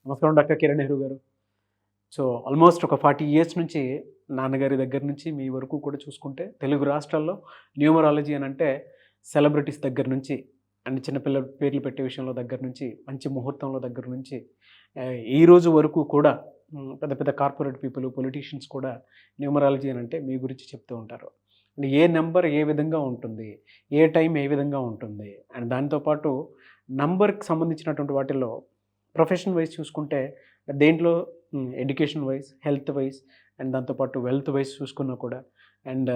నమస్కారం డాక్టర్ కిరణ్ నెహ్రూ గారు. So almost ఒక 40 ఇయర్స్ నుంచి నాన్నగారి దగ్గర నుంచి మీ వరకు కూడా చూసుకుంటే తెలుగు రాష్ట్రాల్లో న్యూమరాలజీ అని అంటే సెలబ్రిటీస్ దగ్గర నుంచి అండ్ చిన్నపిల్లల పేర్లు పెట్టే విషయంలో దగ్గర నుంచి మంచి ముహూర్తంలో దగ్గర నుంచి ఈ రోజు వరకు కూడా పెద్ద పెద్ద కార్పొరేట్ పీపుల్ పొలిటీషియన్స్ కూడా న్యూమరాలజీ అని అంటే మీ గురించి చెప్తూ ఉంటారు. అండ్ ఏ నెంబర్ ఏ విధంగా ఉంటుంది, ఏ టైం ఏ విధంగా ఉంటుంది, అండ్ దాంతోపాటు నంబర్కి సంబంధించినటువంటి వాటిల్లో ప్రొఫెషన్ వైజ్ చూసుకుంటే దేంట్లో education wise, health wise and దాంతోపాటు వెల్త్ వైజ్ చూసుకున్నా కూడా and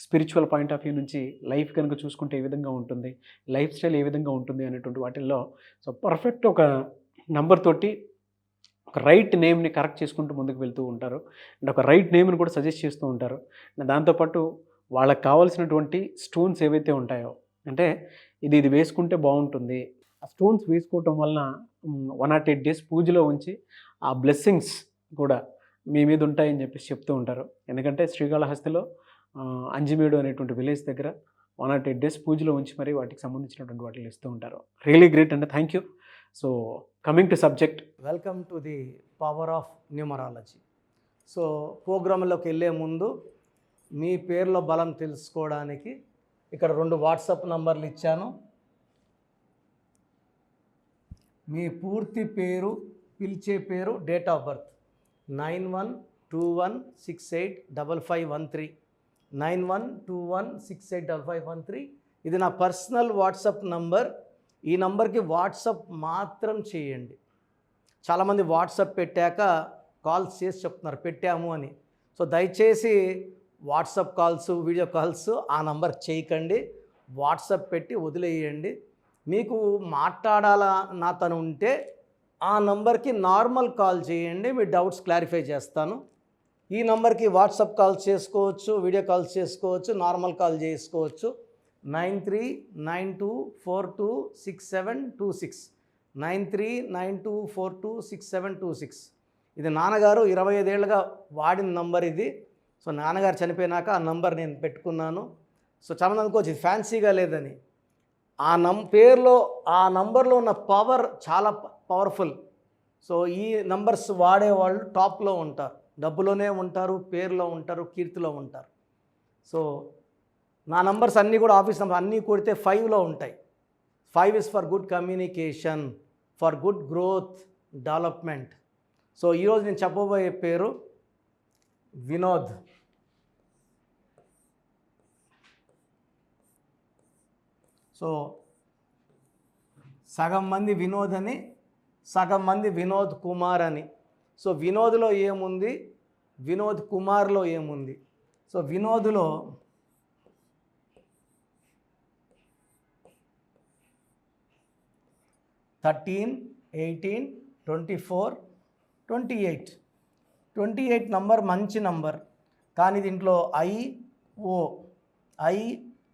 spiritual point of view నుంచి లైఫ్ కనుక చూసుకుంటే ఏ విధంగా ఉంటుంది, లైఫ్ స్టైల్ ఏ విధంగా ఉంటుంది అనేటువంటి వాటిల్లో సో పర్ఫెక్ట్ ఒక నంబర్ తోటి ఒక రైట్ నేమ్ని కరెక్ట్ చేసుకుంటూ ముందుకు వెళ్తూ ఉంటారు అండ్ ఒక రైట్ నేమ్ని కూడా సజెస్ట్ చేస్తూ ఉంటారు. దాంతోపాటు వాళ్ళకి కావాల్సినటువంటి స్టోన్స్ ఏవైతే ఉంటాయో అంటే ఇది వేసుకుంటే బాగుంటుంది, ఆ స్టోన్స్ వేసుకోవటం వలన 108 days పూజలో ఉంచి ఆ బ్లెస్సింగ్స్ కూడా మీ మీద ఉంటాయని చెప్పేసి చెప్తూ ఉంటారు. ఎందుకంటే శ్రీకాళహస్తిలో అంజిమేడు అనేటువంటి విలేజ్ దగ్గర 108 days పూజలో ఉంచి మరి వాటికి సంబంధించినటువంటి వాటిని ఇస్తూ ఉంటారు. రియలీ గ్రేట్ అండి, thank you. So coming to subject, welcome to the power of numerology. So ప్రోగ్రాంలోకి వెళ్ళే ముందు మీ పేర్లో బలం తెలుసుకోవడానికి ఇక్కడ 2 వాట్సాప్ నంబర్లు ఇచ్చాను. మీ పూర్తి పేరు, పిలిచే పేరు, డేట్ ఆఫ్ బర్త్ 9121685513 9121685513. ఇది నా పర్సనల్ వాట్సాప్ నంబర్. ఈ నంబర్కి వాట్సాప్ మాత్రం చేయండి. చాలామంది వాట్సాప్ పెట్టాక కాల్స్ చేసి చెప్తున్నారు పెట్టాము అని. సో దయచేసి వాట్సాప్ కాల్స్, వీడియో కాల్స్ ఆ నంబర్ చేయకండి. వాట్సాప్ పెట్టి వదిలేయండి. మీకు మాట్లాడాలా నాతను ఉంటే ఆ నంబర్కి నార్మల్ కాల్ చేయండి, మీ డౌట్స్ క్లారిఫై చేస్తాను. ఈ నంబర్కి వాట్సాప్ కాల్స్ చేసుకోవచ్చు, వీడియో కాల్స్ చేసుకోవచ్చు, నార్మల్ కాల్ చేసుకోవచ్చు. 9392426726 9392426726. ఇది నాన్నగారు 25 ఏళ్ళుగా వాడిన నంబర్ ఇది. సో నాన్నగారు చనిపోయినాక ఆ నంబర్ నేను పెట్టుకున్నాను. సో చాలామంది అనుకోవచ్చు ఇది ఫ్యాన్సీగా లేదని. ఆ పేరులో ఆ నంబర్లో ఉన్న పవర్ చాలా పవర్ఫుల్. సో ఈ నంబర్స్ వాడేవాళ్ళు టాప్లో ఉంటారు, డబ్బులోనే ఉంటారు, పేరులో ఉంటారు, కీర్తిలో ఉంటారు. సో నా నంబర్స్ అన్నీ కూడా ఆఫీస్ నంబర్ అన్నీ కొడితే 5లో ఉంటాయి. 5 is for good communication, for good growth, development. So ఈరోజు నేను చెప్పబోయే పేరు వినోద్. సో సగం మంది వినోద్ అని, సగం మంది వినోద్ కుమార్ అని. సో వినోద్లో ఏముంది, వినోద్ కుమార్లో ఏముంది? సో వినోద్లో థర్టీన్, 18, 24, 28. 28 నంబర్ మంచి నంబర్, కానీ దీంట్లో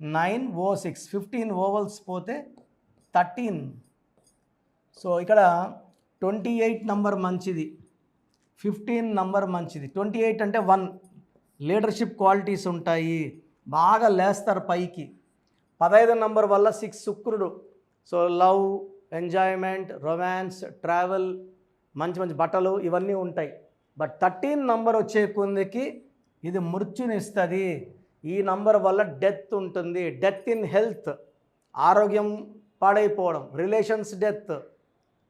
I9O6 15 ఓవల్స్ పోతే 13. సో ఇక్కడ 28 నంబర్ మంచిది, 15 నంబర్ మంచిది. 28 అంటే 1 లీడర్షిప్ క్వాలిటీస్ ఉంటాయి, బాగా లేస్తారు పైకి. 15 నంబర్ వల్ల 6 శుక్రుడు. So love, enjoyment, romance, travel, మంచి మంచి బట్టలు ఇవన్నీ ఉంటాయి. బట్ 13 నంబర్ వచ్చే కొందికి ఇది మృత్యునిస్తుంది. ఈ నంబర్ వల్ల డెత్ ఉంటుంది. డెత్ ఇన్ హెల్త్, ఆరోగ్యం పాడైపోవడం, రిలేషన్స్ డెత్,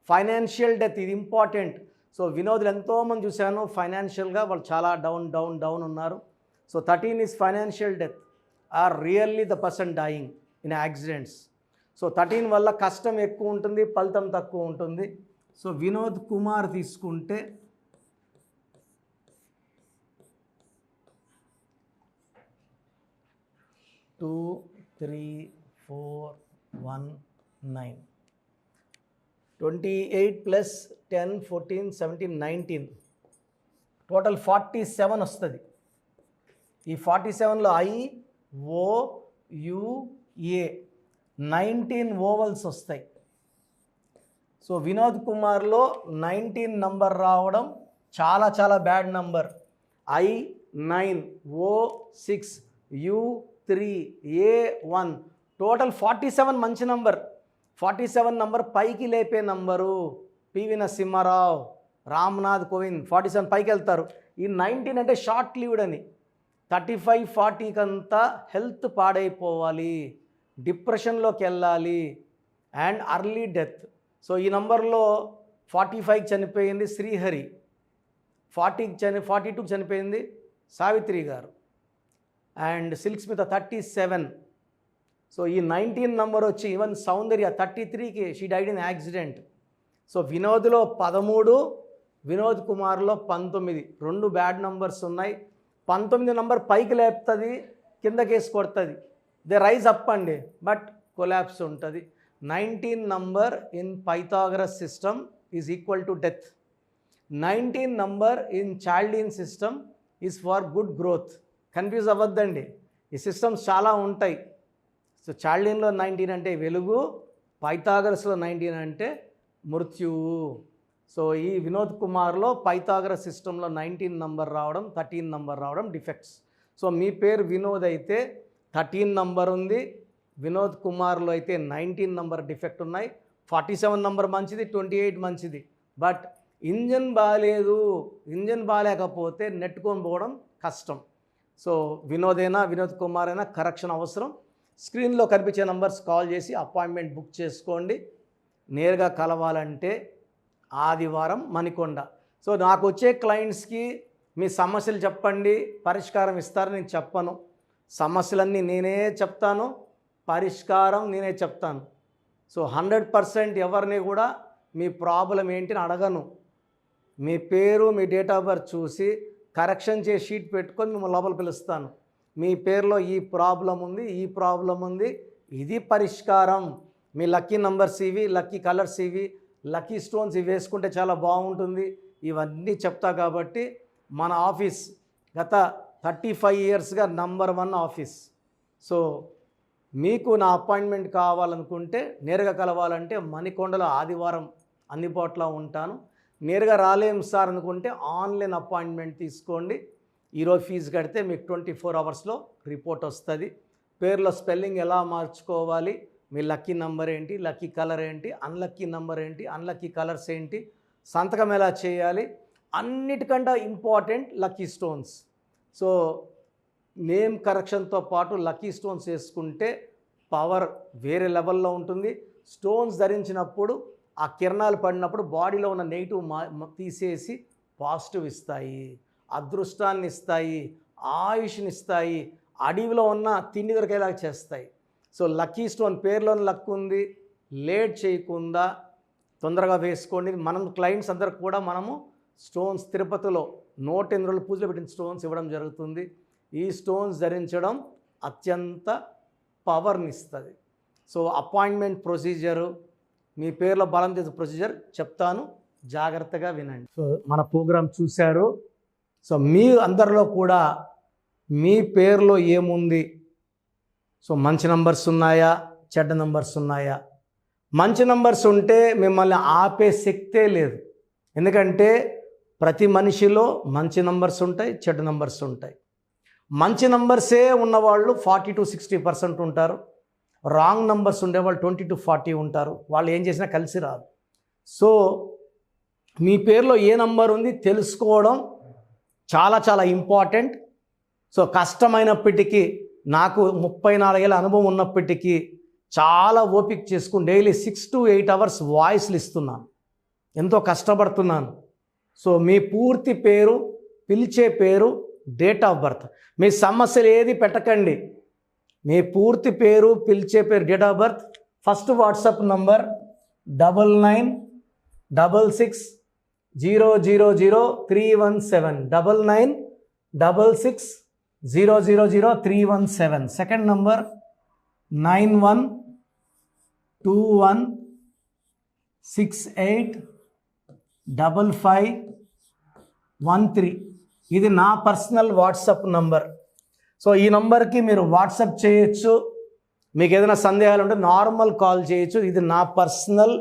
ఫైనాన్షియల్ డెత్, ఇది ఇంపార్టెంట్. సో వినోదులు ఎంతోమంది చూశాను ఫైనాన్షియల్గా వాళ్ళు చాలా డౌన్ ఉన్నారు. So 13 is financial death are really the person dying in accidents. So 13 వల్ల కష్టం ఎక్కువ ఉంటుంది, ఫలితం తక్కువ ఉంటుంది. సో వినోద్ కుమార్ తీసుకుంటే 2, 3, 4, 1, 9. 28 plus 10, 14, 17, 19. టోటల్ 47 వస్తుంది. ఈ 47లో IOUA 19 ఓవల్స్ వస్తాయి. సో వినోద్ కుమార్లో 19 నంబర్ రావడం చాలా చాలా bad number. I9O6 U3A1 total 47 మంచి నంబర్. 47 నంబర్ పైకి లేపే నంబరు. పివి నరసింహారావు, రామ్నాథ్ కోవింద్ 47 పైకి వెళ్తారు. ఈ 19 అంటే షార్ట్ లివ్డ్ అని. 35, 40 కంతా హెల్త్ పాడైపోవాలి, డిప్రెషన్లోకి వెళ్ళాలి అండ్ అర్లీ డెత్. సో ఈ నంబర్లో 45కి చనిపోయింది శ్రీహరి, 42కి చనిపోయింది సావిత్రి గారు అండ్ సిల్క్ స్మిత 37. సో ఈ 19 నంబర్ వచ్చి ఈవెన్ సౌందర్య 33కి she died in accident. So వినోద్లో 13, వినోద్ కుమార్లో 19, 2 బ్యాడ్ నంబర్స్ ఉన్నాయి. 19 నంబర్ పైకి లేపుతుంది, కిందకేసి కొడుతుంది, దే రైజ్ అప్ అండి, బట్ కొలాప్స్ ఉంటుంది. 19 number in Pythagoras system is equal to death. 19 number in Chaldean system is for good growth. Confuse అవ్వద్దండి, ఈ సిస్టమ్స్ చాలా ఉంటాయి. సో చాల్డీన్లో 19 అంటే వెలుగు, పైథాగరస్లో 19 అంటే మృత్యువు. సో ఈ వినోద్ కుమార్లో పైథాగరస్ సిస్టంలో 19 నంబర్ రావడం, 13 నంబర్ రావడం డిఫెక్ట్స్. సో మీ పేరు వినోద్ అయితే 13 నంబర్ ఉంది, వినోద్ కుమార్లో అయితే 19 నంబర్ డిఫెక్ట్ ఉన్నాయి. 47 నంబర్ మంచిది, 28 మంచిది, బట్ ఇంజన్ బాగాలేదు. ఇంజన్ బాగాలేకపోతే నెట్టుకొని పోవడం కష్టం. సో వినోద్ కుమార్ అయినా కరెక్షన్ అవసరం. స్క్రీన్లో కనిపించే నంబర్స్ కాల్ చేసి అపాయింట్మెంట్ బుక్ చేసుకోండి. నేరుగా కలవాలంటే ఆదివారం మణికొండ. సో నాకు వచ్చే క్లయింట్స్కి మీ సమస్యలు చెప్పండి, పరిష్కారం ఇస్తారని నేను చెప్పను. సమస్యలన్నీ నేనే చెప్తాను, పరిష్కారం నేనే చెప్తాను. సో 100% ఎవరిని కూడా మీ ప్రాబ్లం ఏంటి అని అడగను. మీ పేరు, మీ డేట్ ఆఫ్ బర్త్ చూసి కరెక్షన్ చేసి షీట్ పెట్టుకొని మిమ్మల్ని లోపల పిలుస్తాను. మీ పేరులో ఈ ప్రాబ్లం ఉంది, ఈ ప్రాబ్లం ఉంది, ఇది పరిష్కారం. మీ లక్కీ నంబర్స్ ఇవి, లక్కీ కలర్స్ ఇవి, లక్కీ స్టోన్స్ ఇవి వేసుకుంటే చాలా బాగుంటుంది, ఇవన్నీ చెప్తా. కాబట్టి మన ఆఫీస్ గత 35 ఇయర్స్గా నంబర్ 1 ఆఫీస్. సో మీకు నా అపాయింట్మెంట్ కావాలనుకుంటే, నేరుగా కలవాలంటే మణికొండలో ఆదివారం అందుబాటులో ఉంటాను. నేరుగా రాలేం సార్ అనుకుంటే ఆన్లైన్ అపాయింట్మెంట్ తీసుకోండి. ఈరోజు ఫీజు కడితే మీకు 24 అవర్స్లో రిపోర్ట్ వస్తుంది. పేర్లో స్పెల్లింగ్ ఎలా మార్చుకోవాలి, మీ లక్కీ నంబర్ ఏంటి, లక్కీ కలర్ ఏంటి, అన్లక్కీ నంబర్ ఏంటి, అన్లక్కీ కలర్స్ ఏంటి, సంతకం ఎలా చేయాలి, అన్నిటికంటే important lucky stones. So name కరెక్షన్తో పాటు లక్కీ స్టోన్స్ వేసుకుంటే పవర్ వేరే లెవెల్లో ఉంటుంది. స్టోన్స్ ధరించినప్పుడు ఆ కిరణాలు పడినప్పుడు బాడీలో ఉన్న నెగిటివ్ తీసేసి పాజిటివ్ ఇస్తాయి, అదృష్టాన్ని ఇస్తాయి, ఆయుష్ని ఇస్తాయి, అడవిలో ఉన్న తిండి దొరికేలా చేస్తాయి. సో లక్కీ స్టోన్ పేరులోని లక్ ఉంది, లేట్ చేయకుండా తొందరగా వేసుకోండి. మనం క్లయింట్స్ అందరికి కూడా మనము స్టోన్స్ తిరుపతిలో 108 రోజులు పూజలు పెట్టిన స్టోన్స్ ఇవ్వడం జరుగుతుంది. ఈ స్టోన్స్ ధరించడం అత్యంత పవర్ని ఇస్తుంది. సో అపాయింట్మెంట్ ప్రొసీజరు, మీ పేరులో బలం చేసే ప్రొసీజర్ చెప్తాను, జాగ్రత్తగా వినండి. సో మన ప్రోగ్రాం చూశారు. సో మీ అందరిలో కూడా మీ పేరులో ఏముంది, సో మంచి నంబర్స్ ఉన్నాయా, చెడ్డ నంబర్స్ ఉన్నాయా? మంచి నంబర్స్ ఉంటే మిమ్మల్ని ఆపే శక్తే లేదు. ఎందుకంటే ప్రతి మనిషిలో మంచి నంబర్స్ ఉంటాయి, చెడ్డ నంబర్స్ ఉంటాయి. మంచి నంబర్సే ఉన్నవాళ్ళు 40 to 60% ఉంటారు. రాంగ్ నంబర్స్ ఉండేవాళ్ళు 20 to 40 ఉంటారు. వాళ్ళు ఏం చేసినా కలిసి రాదు. సో మీ పేరులో ఏ నంబర్ ఉంది తెలుసుకోవడం చాలా చాలా ఇంపార్టెంట్. సో కష్టమైనప్పటికీ, నాకు 34 ఏళ్ళ అనుభవం ఉన్నప్పటికీ చాలా ఓపిక చేసుకుని డైలీ 6 to 8 అవర్స్ వాయిస్లు ఇస్తున్నాను, ఎంతో కష్టపడుతున్నాను. సో మీ పూర్తి పేరు, పిలిచే పేరు, డేట్ ఆఫ్ బర్త్, మీ సమస్యలు ఏది పెట్టకండి. మీ పూర్తి పేరు, పిలిచే పేరు, date of birth, first WhatsApp number 9966000317 9966000317. Second number 9121685513. ఇది నా పర్సనల్ వాట్సాప్ నంబర్. సో ఈ నంబర్కి మీరు వాట్సాప్ చేయొచ్చు. మీకు ఏదైనా సందేహాలు ఉంటే నార్మల్ కాల్ చేయొచ్చు. ఇది నా పర్సనల్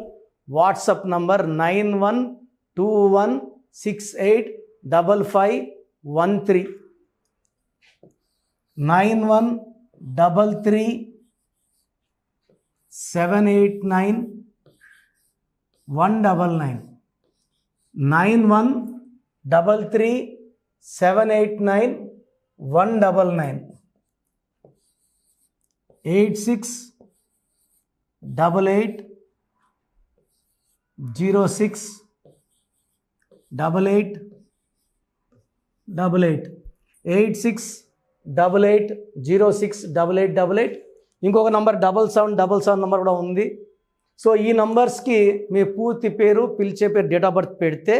వాట్సాప్ నంబర్ 9121685513 9133789199. 9133789199 86880688 ఇంకొక నంబర్ 7777 నంబర్ కూడా ఉంది. సో ఈ నంబర్స్కి మీ పూర్తి పేరు, పిలిచే పేరు, డేట్ ఆఫ్ బర్త్ పెడితే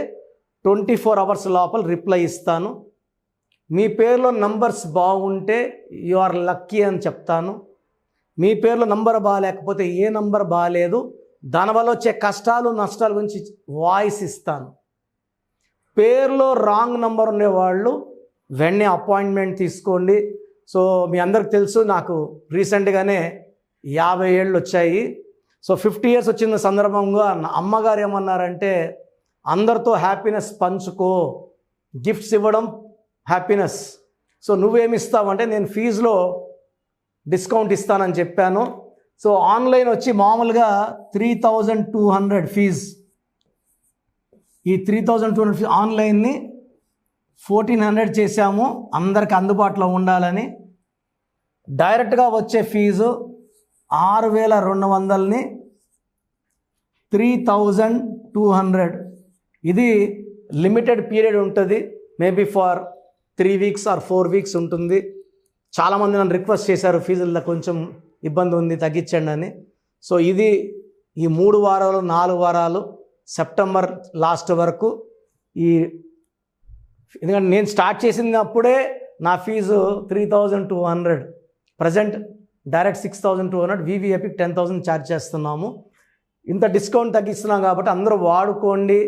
24 అవర్స్ లోపల రిప్లై ఇస్తాను. మీ పేరులో నంబర్స్ బాగుంటే యు ఆర్ లక్కీ అని చెప్తాను. మీ పేరులో నంబర్ బాగాలేకపోతే ఏ నంబర్ బాగాలేదు, దానివల్ల వచ్చే కష్టాలు నష్టాల గురించి వాయిస్ ఇస్తాను. పేరులో రాంగ్ నంబర్ ఉండేవాళ్ళు వెంటనే అపాయింట్మెంట్ తీసుకోండి. సో మీ అందరికి తెలుసు, నాకు రీసెంట్గానే 50 ఏళ్ళు వచ్చాయి. సో 50 ఇయర్స్ వచ్చిన సందర్భంగా నా అమ్మగారు ఏమన్నారంటే, అందరితో హ్యాపీనెస్ పంచుకో, గిఫ్ట్స్ ఇవ్వడం హ్యాపీనెస్. సో నువ్వేమిస్తావంటే, నేను ఫీజులో డిస్కౌంట్ ఇస్తానని చెప్పాను. సో ఆన్లైన్ వచ్చి మామూలుగా 3200 ఫీజు. ఈ 3200 ఫీజు ఆన్లైన్ని 1400 చేశాము, అందరికి అందుబాటులో ఉండాలని. డైరెక్ట్గా వచ్చే ఫీజు 6200ని 3200. ఇది లిమిటెడ్ పీరియడ్ ఉంటుంది, maybe for 3 weeks or 4 weeks ఉంటుంది. చాలామంది నన్ను రిక్వెస్ట్ చేశారు, ఫీజుల్లో కొంచెం ఇబ్బంది ఉంది తగ్గించండి అని. సో ఇది ఈ 3 వారాలు 4 వారాలు సెప్టెంబర్ లాస్ట్ వరకు. ఎందుకంటే నేను స్టార్ట్ చేసినప్పుడే నా ఫీజు 3200, ప్రజెంట్ డైరెక్ట్ 6200, వివిఐపికి 10,000 ఛార్జ్ చేస్తున్నాము. ఇంత డిస్కౌంట్ తగ్గిస్తున్నాం కాబట్టి అందరూ వాడుకోండి.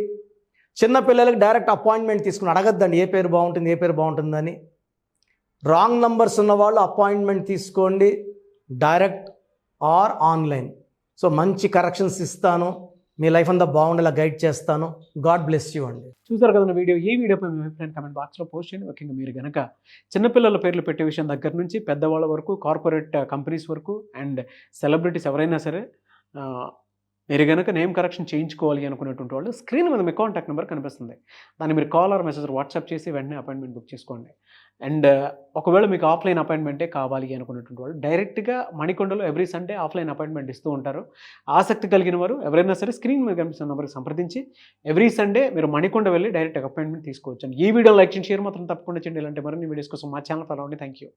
చిన్నపిల్లలకి డైరెక్ట్ అపాయింట్మెంట్ తీసుకుని అడగద్దండి ఏ పేరు బాగుంటుంది ఏ పేరు బాగుంటుందని. రాంగ్ నంబర్స్ ఉన్నవాళ్ళు అపాయింట్మెంట్ తీసుకోండి, డైరెక్ట్ ఆర్ ఆన్లైన్. సో మంచి కరెక్షన్స్ ఇస్తాను, మీ లైఫ్ అంతా బాగుండేలా గైడ్ చేస్తాను. గాడ్ బ్లెస్ యూ అండి. చూసారు కదా వీడియో. ఈ వీడియోపై మీ అభిప్రాయం కామెంట్ బాక్స్లో పోస్ట్ చేయండి. ముఖ్యంగా మీరు కనుక చిన్నపిల్లల పేర్లు పెట్టే విషయం దగ్గర నుంచి పెద్దవాళ్ళ వరకు, కార్పొరేట్ కంపెనీస్ వరకు అండ్ సెలబ్రిటీస్ ఎవరైనా సరే మీరు కనుక నేమ్ కరెక్షన్ చేయించుకోవాలి అనుకునేటువంటి వాళ్ళు స్క్రీన్ మీద మీ కాంటాక్ట్ నెంబర్ కనిపిస్తుంది. దాన్ని మీరు కాల్ ఆర్ మెసేజ్ వాట్సాప్ చేసి వెంటనే అపాయింట్మెంట్ బుక్ చేసుకోండి. అండ్ ఒకవేళ మీకు ఆఫ్లైన్ అపాయింట్మెంటే కావాలి అనుకునేటువంటి వాళ్ళు డైరెక్ట్గా మణికొండలో ఎవ్రీ సండే ఆఫ్లైన్ అపాయింట్మెంట్ ఇస్తూ ఉంటారు. ఆసక్తి కలిగిన వారు ఎవరైనా సరే స్క్రీన్ మీద కనిపిస్తున్న నెంబర్కి సంప్రదించి ఎవ్రీ సండే మీరు మణికొండ వెళ్ళి డైరెక్ట్ అపాయింట్మెంట్ తీసుకోవచ్చు. ఈ వీడియో లైక్ చేయండి, షేర్ మాత్రం తప్పకుండా చేయండి. ఇలాంటి మరిన్ని వీడియోస్ కోసం మా ఛానల్ ఫాలో అవ్వండి. Thank you.